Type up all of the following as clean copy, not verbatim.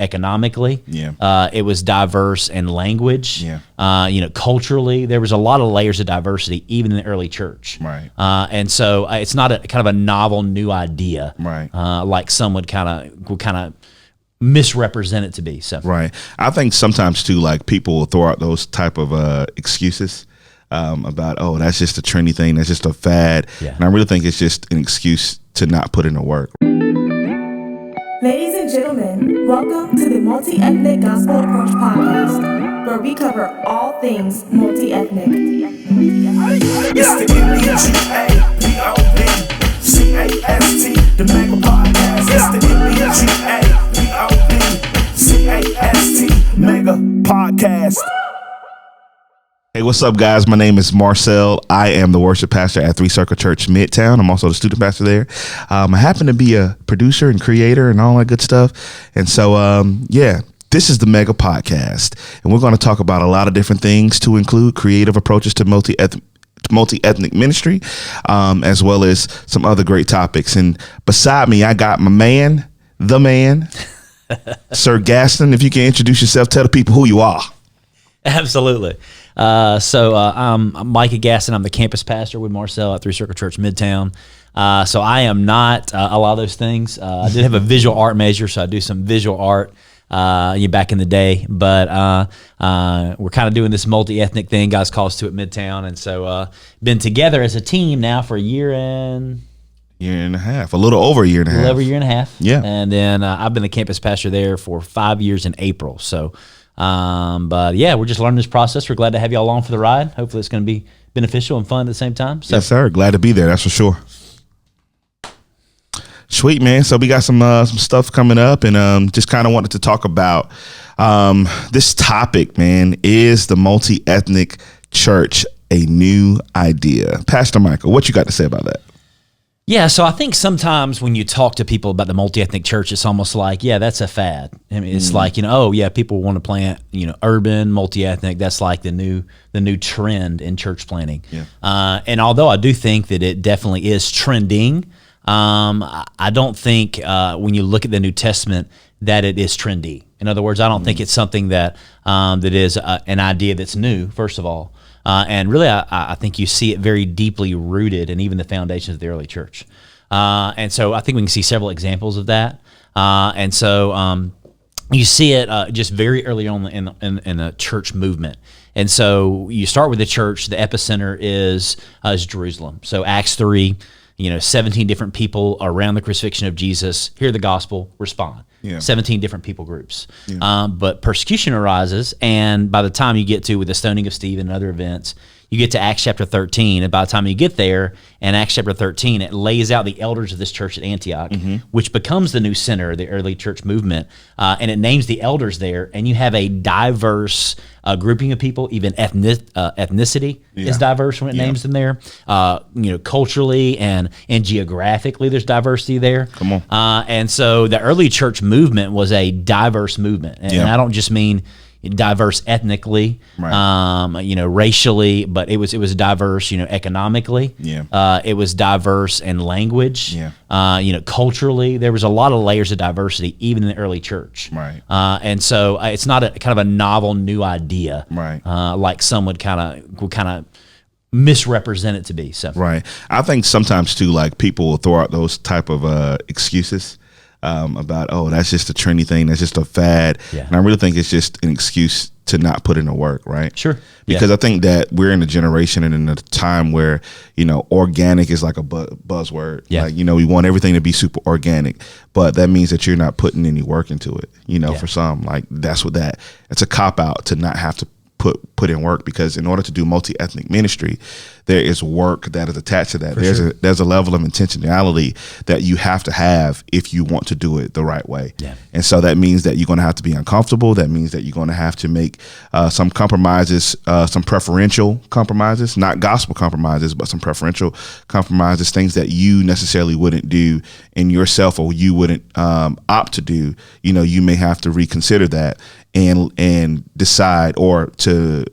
economically. Yeah. It was diverse in language. Yeah. Culturally, there was a lot of layers of diversity, even in the early church. Right. And so it's not a kind of a novel new idea. Right. Like some would kind of misrepresent it to be. So. Right. I think sometimes too, like people will throw out those type of excuses about, oh, that's just a trendy thing. That's just a fad. Yeah. And I really think it's just an excuse to not put in the work. Ladies and gentlemen, welcome to the MultiEthnic Gospel Approach podcast, where we cover all things multi-ethnic. It's the MultiEthnic, the Mega Podcast. It's the MultiEthnic, Mega Podcast. Hey, what's up, guys? My name is Marcel. I am the worship pastor at Church Midtown. I'm also the student pastor there. I happen to be a producer and creator and all that good stuff. And so, this is the Mega Podcast. And we're going to talk about a lot of different things, to include creative approaches to multi-ethnic ministry, as well as some other great topics. And beside me, I got my man, the man, Sir Gaston. If you can introduce yourself, tell the people who you are. Absolutely. I'm Micah Gaston. I'm the campus pastor with Marcel at Church Midtown. So I am not a lot of those things. I did have a visual art major, so I do some visual art back in the day. But we're kind of doing this multi-ethnic thing. God's called us to at Midtown. And so been together as a team now for a year and a half, a little over a year and a half. A little over a year and a half. Yeah. And then I've been the campus pastor there for 5 years in April. So but yeah, we're just learning this process. We're glad to have y'all along for the ride. Hopefully it's going to be beneficial and fun at the same time. So. Yes, sir. Glad to be there. That's for sure. Sweet, man. So we got some stuff coming up, and just kind of wanted to talk about this topic, man. Is the multi-ethnic church a new idea? Pastor Micah, what you got to say about that? Yeah, so I think sometimes when you talk to people about the multi-ethnic church, it's almost like, yeah, that's a fad. I mean, it's like, oh yeah, people want to plant, urban, multi-ethnic. That's like the new trend in church planting. Yeah. And although I do think that it definitely is trending, I don't think when you look at the New Testament that it is trendy. In other words, I don't think it's something that that is an idea that's new, first of all. And really, I think you see it very deeply rooted in even the foundations of the early church. And so I think we can see several examples of that. And so you see it just very early on in the church movement. And so you start with the church. The epicenter is Jerusalem. So Acts 3, 17 different people around the crucifixion of Jesus hear the gospel, respond. Yeah. 17 different people groups. Yeah. But persecution arises, and by the time you get to with the stoning of Stephen and other events, you get to Acts chapter 13, and by the time you get there, in Acts chapter 13, it lays out the elders of this church at Antioch, which becomes the new center of the early church movement, and it names the elders there, and you have a diverse grouping of people, even ethnicity is diverse when it names them there. Culturally and geographically, there's diversity there. Come on. And so the early church movement was a diverse movement, and I don't just mean diverse ethnically, right. Racially, but it was diverse, economically. Yeah. It was diverse in language. Yeah. Culturally, there was a lot of layers of diversity, even in the early church. Right. And so it's not a kind of a novel new idea. Right. Like some would kind of misrepresent it to be. So. Right. I think sometimes too, like people will throw out those type of excuses. About, oh, that's just a trendy thing. That's just a fad. Yeah. And I really think it's just an excuse to not put in the work, right? Sure. Because I think that we're in a generation and in a time where, organic is like a buzzword. Yeah. Like, we want everything to be super organic, but that means that you're not putting any work into it. For some, like it's a cop out to not have to put in work, because in order to do multi-ethnic ministry, there is work that is attached to that. There's a level of intentionality that you have to have if you want to do it the right way. Yeah. And so that means that you're going to have to be uncomfortable. That means that you're going to have to make some compromises, some preferential compromises, not gospel compromises, but some preferential compromises, things that you necessarily wouldn't do in yourself, or you wouldn't opt to do. You may have to reconsider that and decide, or to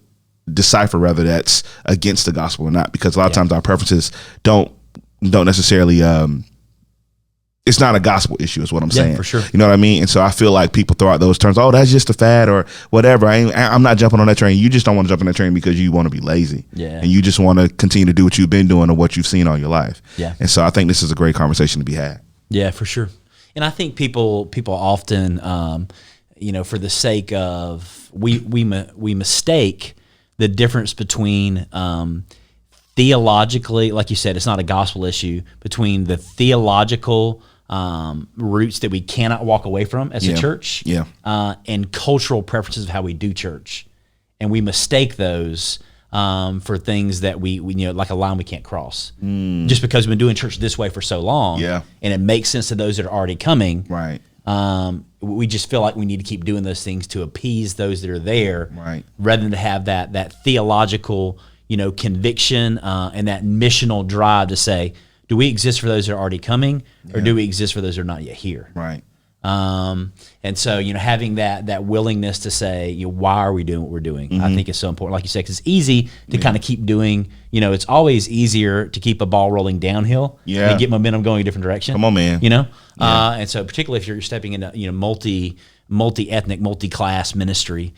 decipher whether that's against the gospel or not, because a lot of times our preferences don't necessarily it's not a gospel issue is what I'm saying. For sure. You know what I mean? And so I feel like people throw out those terms, oh, that's just a fad or whatever. I'm not jumping on that train. You just don't want to jump on that train because you want to be lazy. Yeah. And you just want to continue to do what you've been doing or what you've seen all your life. Yeah. And so I think this is a great conversation to be had. Yeah, for sure. And I think people often, for the sake of, we mistake the difference between theologically, like you said, it's not a gospel issue, between the theological roots that we cannot walk away from as a church, and cultural preferences of how we do church, and we mistake those for things that we like a line we can't cross, just because we've been doing church this way for so long, and it makes sense to those that are already coming, right? We just feel like we need to keep doing those things to appease those that are there, right? Rather than to have that theological conviction and that missional drive to say, do we exist for those that are already coming, or do we exist for those that are not yet here? Right. And so, having that willingness to say, why are we doing what we're doing? I think is so important. Like you said, because it's easy to kind of keep doing, it's always easier to keep a ball rolling downhill and get momentum going a different direction. Come on, man. And so particularly if you're stepping into, multi-ethnic, multi-class ministry,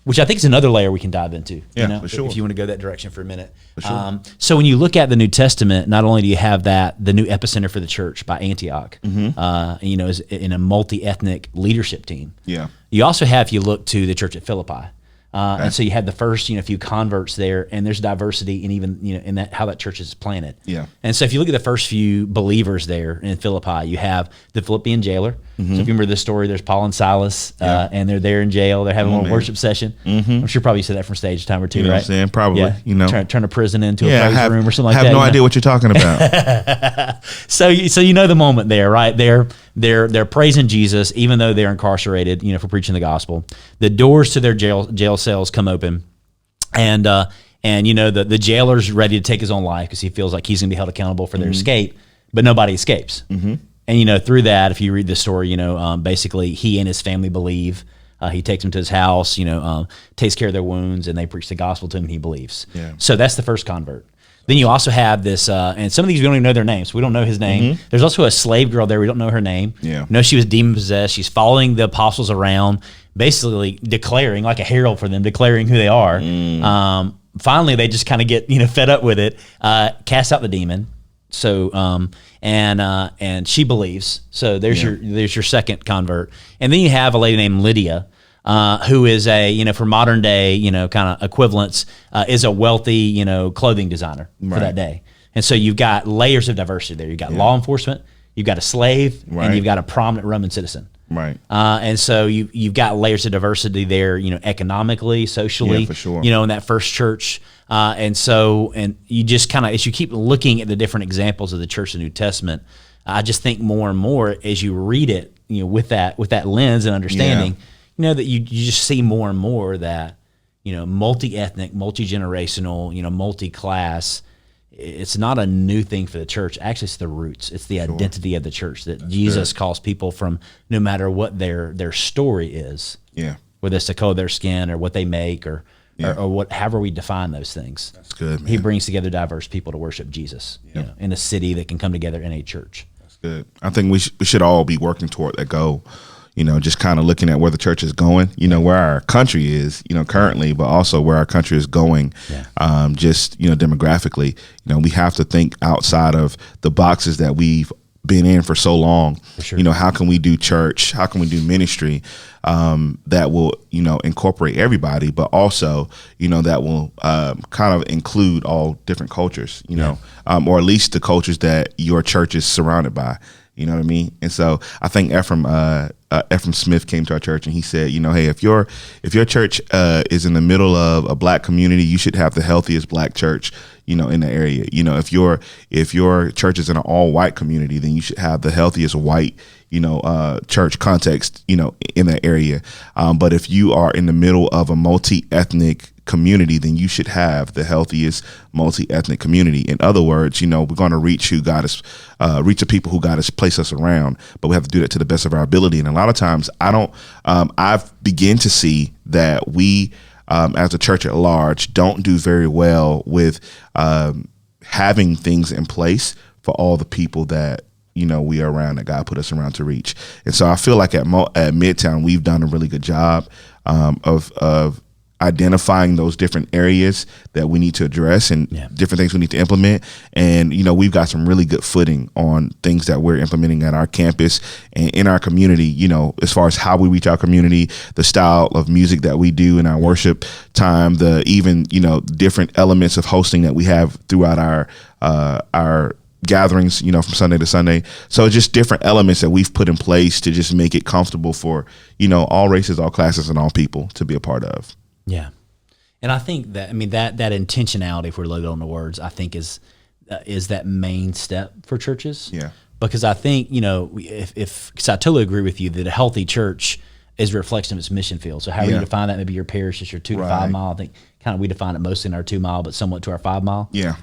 which I think is another layer we can dive into, for sure. if you want to go that direction for a minute. For sure. So when you look at the New Testament, not only do you have the new epicenter for the church by Antioch, is in a multi-ethnic leadership team. Yeah. You also have, if you look to the church at Philippi, and so you had the first, few converts there, and there's diversity in even, in that how that church is planted. Yeah. And so if you look at the first few believers there in Philippi, you have the Philippian jailer. So if you remember this story, there's Paul and Silas, and they're there in jail. They're having a worship session. I'm sure probably you said that from stage a time or two, you know right? What I'm saying? Probably, turn a prison into a praise room or something like that. I have no idea what you're talking about. So the moment there, right? They're praising Jesus, even though they're incarcerated, for preaching the gospel. The doors to their jail cells come open, and the jailer's ready to take his own life because he feels like he's going to be held accountable for their escape, but nobody escapes. And through that, if you read the story, basically he and his family believe. He takes them to his house, takes care of their wounds, and they preach the gospel to him, and he believes. Yeah. So that's the first convert. Then you also have this, and some of these we don't even know their names. We don't know his name. There's also a slave girl there. We don't know her name. Yeah. No, she was demon possessed. She's following the apostles around, basically declaring, like a herald for them, declaring who they are. Finally, they just kind of get fed up with it. Cast out the demon. So and she believes. So there's your second convert. And then you have a lady named Lydia, who is a, for modern day, kind of equivalents, is a wealthy, clothing designer for that day. And so you've got layers of diversity there. You've got law enforcement, you've got a slave, and you've got a prominent Roman citizen. Right. And so you've got layers of diversity there, economically, socially, for sure. In that first church. And you just kind of, as you keep looking at the different examples of the church in the New Testament, I just think more and more as you read it, with that lens and understanding, that you just see more and more that, multi-ethnic, multi-generational, multi-class, it's not a new thing for the church. Actually, it's the roots. It's the identity of the church that Jesus calls people from, no matter what their story is. Yeah. Whether it's the color of their skin or what they make or what, however we define those things. That's good, man. He brings together diverse people to worship Jesus in a city that can come together in a church. That's good. I think we should all be working toward that goal. Just kind of looking at where the church is going, where our country is, currently, but also where our country is going, just, demographically. We have to think outside of the boxes that we've been in for so long. For sure. How can we do church? How can we do ministry that will, incorporate everybody, but also, that will kind of include all different cultures, or at least the cultures that your church is surrounded by. You know what I mean? And so I think Ephraim Smith came to our church and he said, hey, if your church is in the middle of a black community, you should have the healthiest black church, in the area. If your church is in an all white community, then you should have the healthiest white, church context, in that area. But if you are in the middle of a multi-ethnic community, then you should have the healthiest multi-ethnic community. In other words, we're going to reach reach the people who God has placed us around, but we have to do that to the best of our ability. And a lot of times I've begun to see that we, as a church at large, don't do very well with having things in place for all the people that we are around, that God put us around to reach. And so I feel like at Midtown, we've done a really good job of identifying those different areas that we need to address and different things we need to implement. And, we've got some really good footing on things that we're implementing at our campus and in our community, as far as how we reach our community, the style of music that we do in our worship time, the even, different elements of hosting that we have throughout our gatherings, from Sunday to Sunday. So just different elements that we've put in place to just make it comfortable for, all races, all classes, and all people to be a part of. Yeah. And I think that, that intentionality, if we're loaded on the words, I think is that main step for churches. Yeah. Because I think, because I totally agree with you that a healthy church is a reflection of its mission field. So how you define that, maybe your parish is your 2 to 5 mile. I think kind of we define it mostly in our 2 mile, but somewhat to our 5 mile. Yeah.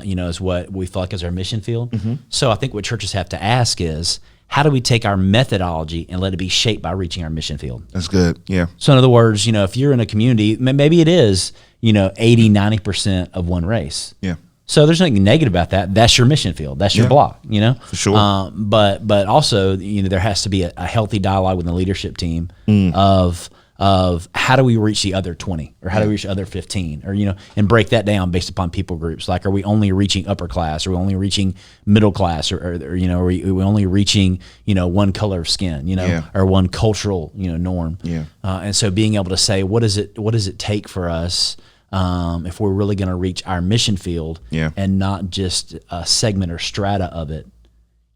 Is what we feel like is our mission field. Mm-hmm. So I think what churches have to ask is, how do we take our methodology and let it be shaped by reaching our mission field? That's good. Yeah. So in other words, if you're in a community, maybe it is, 80, 90% of one race. Yeah. So there's nothing negative about that. That's your mission field. That's your block, For sure. But also, there has to be a healthy dialogue with the leadership team of how do we reach the other 20 or how do we reach the other 15 or, and break that down based upon people groups. Like, are we only reaching upper class? Are we only reaching middle class or are we only reaching, one color of skin, or one cultural, norm? Yeah. And so being able to say, what does it take for us if we're really going to reach our mission field and not just a segment or strata of it,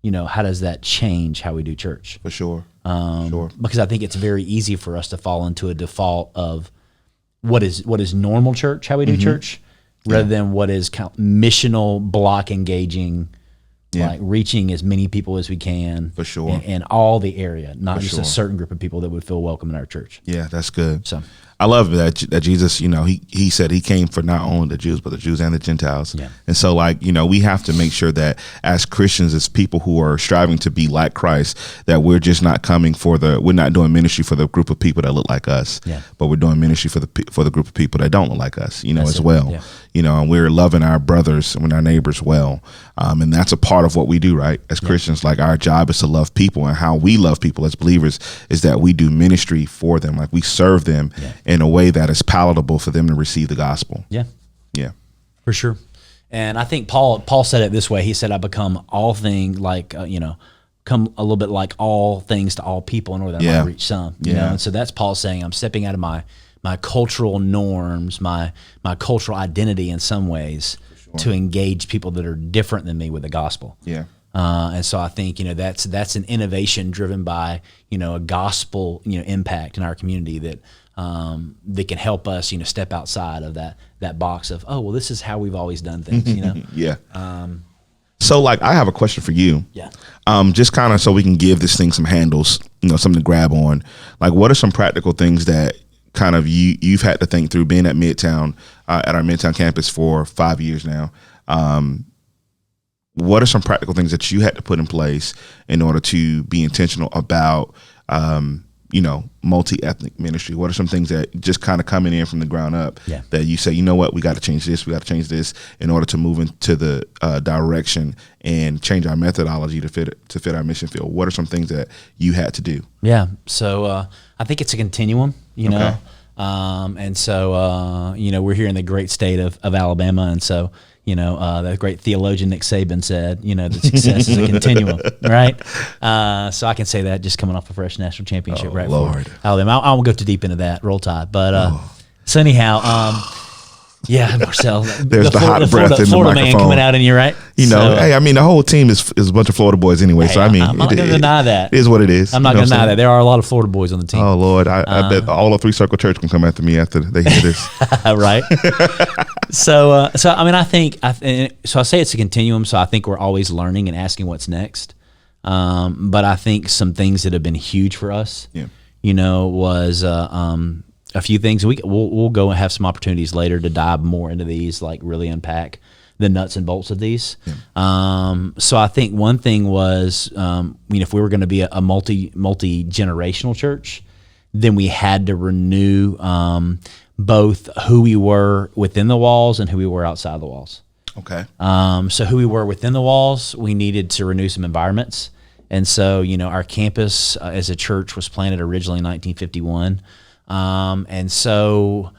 how does that change how we do church? For sure. Because I think it's very easy for us to fall into a default of what is normal church, how we do church, rather than what is kind of missional, block engaging, like reaching as many people as we can. For sure. In all the area, not just a certain group of people that would feel welcome in our church. Yeah, that's good. So I love that Jesus, he said he came for not only the Jews, but the Jews and the Gentiles. Yeah. And so we have to make sure that as Christians, as people who are striving to be like Christ, that we're just not we're not doing ministry for the group of people that look like us, but we're doing ministry for the group of people that don't look like us, as well. Yeah. And we're loving our brothers and our neighbors well. And that's a part of what we do, right? As Christians, our job is to love people, and how we love people as believers is that we do ministry for them. Like, we serve them in a way that is palatable for them to receive the gospel. Yeah. Yeah. For sure. And I think Paul said it this way. He said, I become all things come a little bit like all things to all people in order that I might reach some. You know? And so that's Paul saying, I'm stepping out of my cultural norms, my cultural identity in some ways to engage people that are different than me with the gospel. Yeah. And so I think, that's an innovation driven by, a gospel, impact in our community that can help us, step outside of that box of, oh, well, this is how we've always done things, Yeah. So I have a question for you. Yeah. Just kind of so we can give this thing some handles, something to grab on. What are some practical things that kind of you've had to think through being at Midtown, at our Midtown campus for 5 years now? What are some practical things that you had to put in place in order to be intentional about, multi-ethnic ministry? What are some things that just kind of coming in from the ground up that you say, we got to change this, we got to change this in order to move into the direction and change our methodology to fit our mission field? What are some things that you had to do? Yeah. So I think it's a continuum, know. And so, we're here in the great state of Alabama. And so, the great theologian Nick Saban said, that success is a continuum, right? So I can say that just coming off a fresh national championship, right? Lord. For Alabama. I won't go too deep into that. Roll Tide. But so anyhow, Marcel, there's the hot breath in the Florida microphone. Man coming out in you, right? Hey, the whole team is a bunch of Florida boys anyway. Hey, so I'm not going to deny that. It is what it is. I'm not going to deny that. There are a lot of Florida boys on the team. Oh Lord, I bet all of Three Circle Church can come after me after they hear this. Right. So I think I say it's a continuum. So I think we're always learning and asking what's next. But I think some things that have been huge for us, was a few things. We'll go and have some opportunities later to dive more into these, really unpack the nuts and bolts of these. Yeah. So I think one thing was, if we were going to be a multi-generational church, then we had to renew both who we were within the walls and who we were outside the walls. Okay. So who we were within the walls, we needed to renew some environments. And so, our campus as a church was planted originally in 1951. And so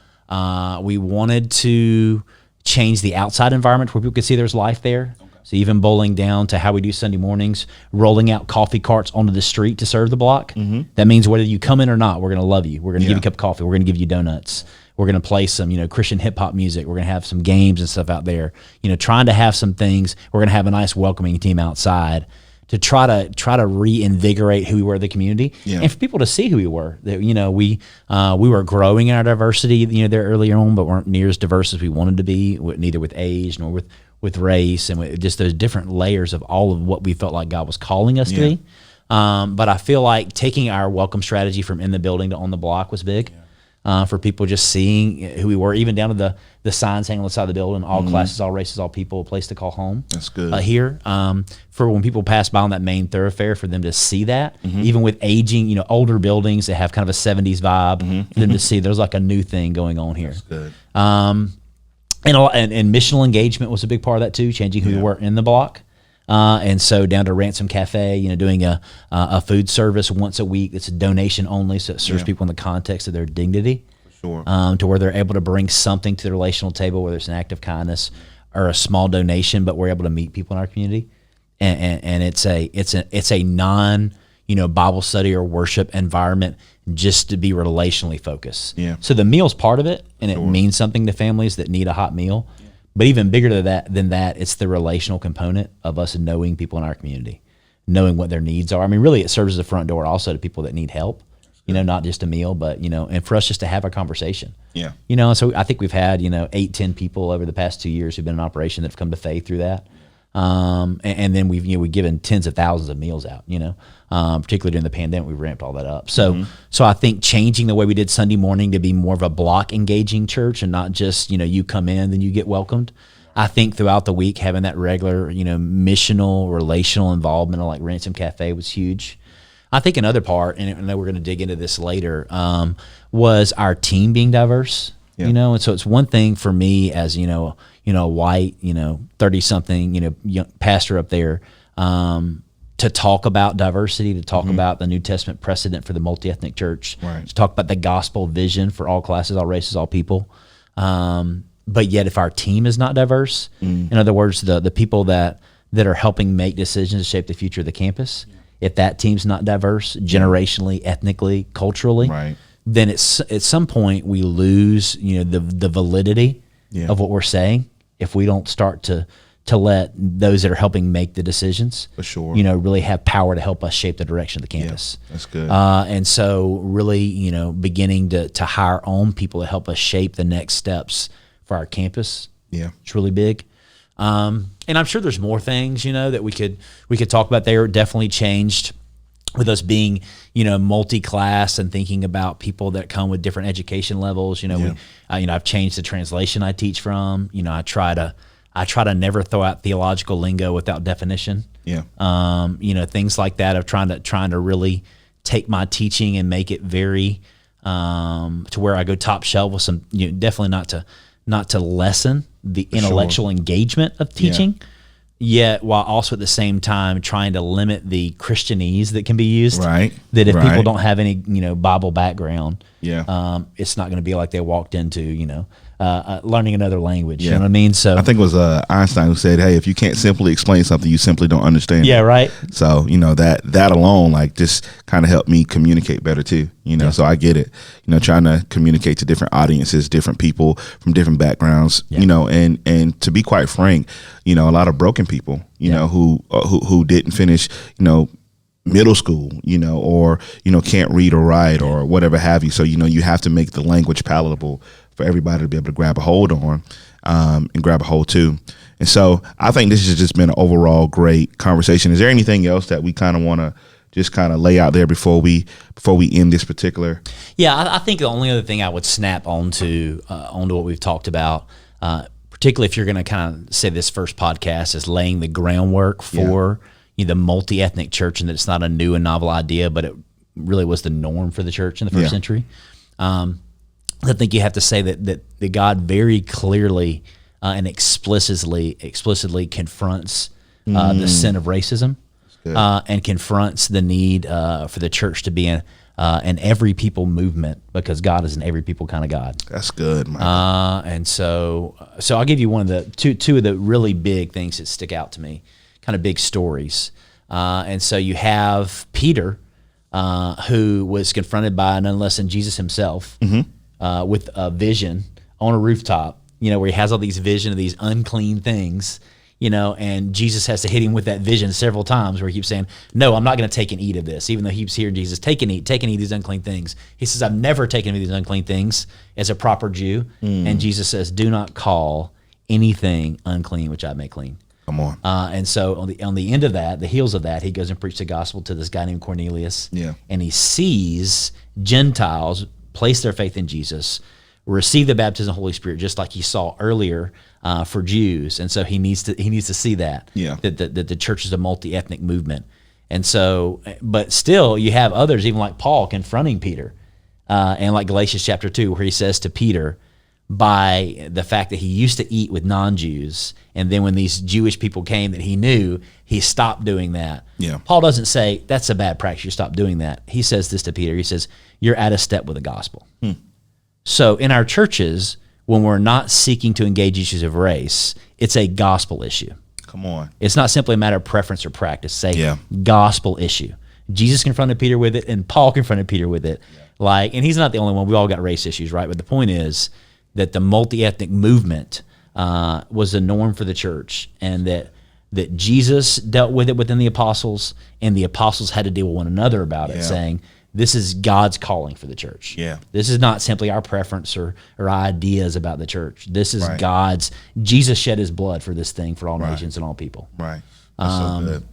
we wanted to change the outside environment where people could see there's life there. Okay. So even bowling down to how we do Sunday mornings, rolling out coffee carts onto the street to serve the block. Mm-hmm. That means whether you come in or not, we're going to love you. We're going to give you a cup of coffee. We're going to give you donuts. We're going to play some, Christian hip hop music. We're going to have some games and stuff out there. Trying to have some things. We're going to have a nice welcoming team outside to try to reinvigorate who we were, the community, and for people to see who we were. That we were growing in our diversity, there earlier on, but weren't near as diverse as we wanted to be, neither with age nor with race, and with just those different layers of all of what we felt like God was calling us to be. But I feel like taking our welcome strategy from in the building to on the block was big. For people just seeing who we were, even down to the signs hanging on the side of the building, all classes, all races, all people, a place to call home. That's good. Here, for when people pass by on that main thoroughfare, for them to see that, even with aging, older buildings that have kind of a 70s vibe, for them to see there's like a new thing going on here. That's good. And missional engagement was a big part of that too, changing who we were in the block. And so down to Ransom Cafe, doing a food service once a week. It's a donation only, so it serves people in the context of their dignity. Sure. To where they're able to bring something to the relational table, whether it's an act of kindness or a small donation, but we're able to meet people in our community. And it's a non Bible study or worship environment just to be relationally focused. Yeah. So the meal's part of it, and it means something to families that need a hot meal. But even bigger than that, it's the relational component of us knowing people in our community, knowing what their needs are. I mean, really, it serves as a front door also to people that need help, not just a meal, but, and for us just to have a conversation. Yeah. So I think we've had, 8-10 people over the past 2 years who've been in operation that have come to faith through that. And then we've given tens of thousands of meals out, particularly during the pandemic, we ramped all that up. So I think changing the way we did Sunday morning to be more of a block engaging church and not just, you come in, then you get welcomed. I think throughout the week, having that regular, missional, relational involvement like Ransom Cafe was huge. I think another part, and I know we're going to dig into this later, was our team being diverse. Yeah. And so it's one thing for me as, a white, 30-something, young pastor up there, to talk about diversity, to talk about the New Testament precedent for the multi-ethnic church, to talk about the gospel vision for all classes, all races, all people. But yet if our team is not diverse, in other words, the people that are helping make decisions to shape the future of the campus, if that team's not diverse, generationally, ethnically, culturally, then at some point we lose, the validity of what we're saying if we don't start to let those that are helping make the decisions, for sure, really have power to help us shape the direction of the campus. Yeah, that's good. And so really, beginning to hire on people to help us shape the next steps for our campus. Yeah, it's really big. And I'm sure there's more things, that we could talk about. They are definitely changed with us being, multi-class and thinking about people that come with different education levels. I've changed the translation I teach from. I try to never throw out theological lingo without definition. Yeah. Things like that of trying to really take my teaching and make it very to where I go top shelf with some, definitely not to lessen the intellectual engagement of teaching, yet while also at the same time trying to limit the Christianese that can be used. Right. That if people don't have any, Bible background, it's not going to be like they walked into, learning another language. You know what I mean? So I think it was Einstein who said, "Hey, if you can't simply explain something, you simply don't understand." Yeah, right. So that alone, like, just kind of helped me communicate better too. So I get it. Trying to communicate to different audiences, different people from different backgrounds. And to be quite frank, a lot of broken people. Who didn't finish. Middle school, or can't read or write or whatever have you. So you have to make the language palatable for everybody to be able to grab a hold on, and grab a hold to. And so I think this has just been an overall great conversation. Is there anything else that we kind of want to just kind of lay out there before we end this particular? Yeah, I think the only other thing I would snap onto what we've talked about, particularly if you're going to kind of say this first podcast is laying the groundwork for the multi-ethnic church, and that it's not a new and novel idea, but it really was the norm for the church in the first century. I think you have to say that God very clearly and explicitly confronts the sin of racism, and confronts the need for the church to be an every people movement, because God is an every people kind of God. That's good, Micah. And so I'll give you one of the two of the really big things that stick out to me, kind of big stories. And so you have Peter, who was confronted by none less than Jesus himself, with a vision on a rooftop, where he has all these vision of these unclean things, and Jesus has to hit him with that vision several times, where he keeps saying, no, I'm not going to take and eat of this, even though he keeps hearing Jesus, take and eat these unclean things. He says, I've never taken these unclean things as a proper Jew. And Jesus says, do not call anything unclean which I make clean. Come on. And so on the end of that, the heels of that, he goes and preaches the gospel to this guy named Cornelius. Yeah. And he sees Gentiles place their faith in Jesus, receive the baptism of the Holy Spirit, just like he saw earlier for Jews. And so he needs to see that, that the church is a multi-ethnic movement. And so, but still you have others, even like Paul, confronting Peter, and like Galatians chapter 2, where he says to Peter, by the fact that he used to eat with non-Jews, and then when these Jewish people came that he knew, he stopped doing that. Yeah. Paul doesn't say, that's a bad practice, you stop doing that. He says this to Peter, he says, you're out of step with the gospel. So in our churches, when we're not seeking to engage issues of race, it's a gospel issue. Come on. It's not simply a matter of preference or practice. It's a gospel issue. Jesus confronted Peter with it, and Paul confronted Peter with it. And he's not the only one. We all got race issues, right? But the point is that the multi-ethnic movement was the norm for the church, and that Jesus dealt with it within the apostles, and the apostles had to deal with one another about it, saying, this is God's calling for the church. Yeah. This is not simply our preference or ideas about the church. This is God's. Jesus shed his blood for this thing, for all nations and all people. Right. That's so good.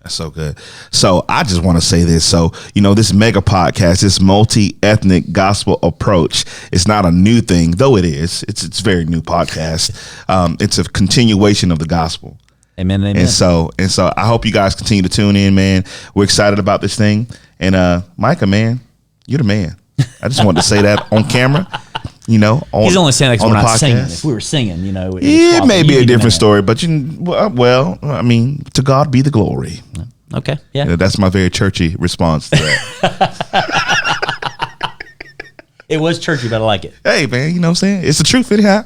That's so good. So I just want to say this. So, this mega podcast, this multi-ethnic gospel approach, it's not a new thing, though it is. It's a very new podcast. It's a continuation of the gospel. Amen. Amen. And so I hope you guys continue to tune in, man. We're excited about this thing. And Micah, man, you're the man. I just wanted to say that on camera. He's only saying that because we're not podcast. singing. If we were singing, it may be a different story, but to God be the glory. Okay, yeah. That's my very churchy response to that. It was churchy, but I like it. Hey, man, you know what I'm saying? It's the truth, anyhow.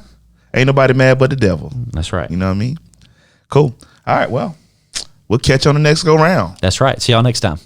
Ain't nobody mad but the devil. That's right. You know what I mean? Cool. All right, well, we'll catch you on the next go round. That's right. See y'all next time.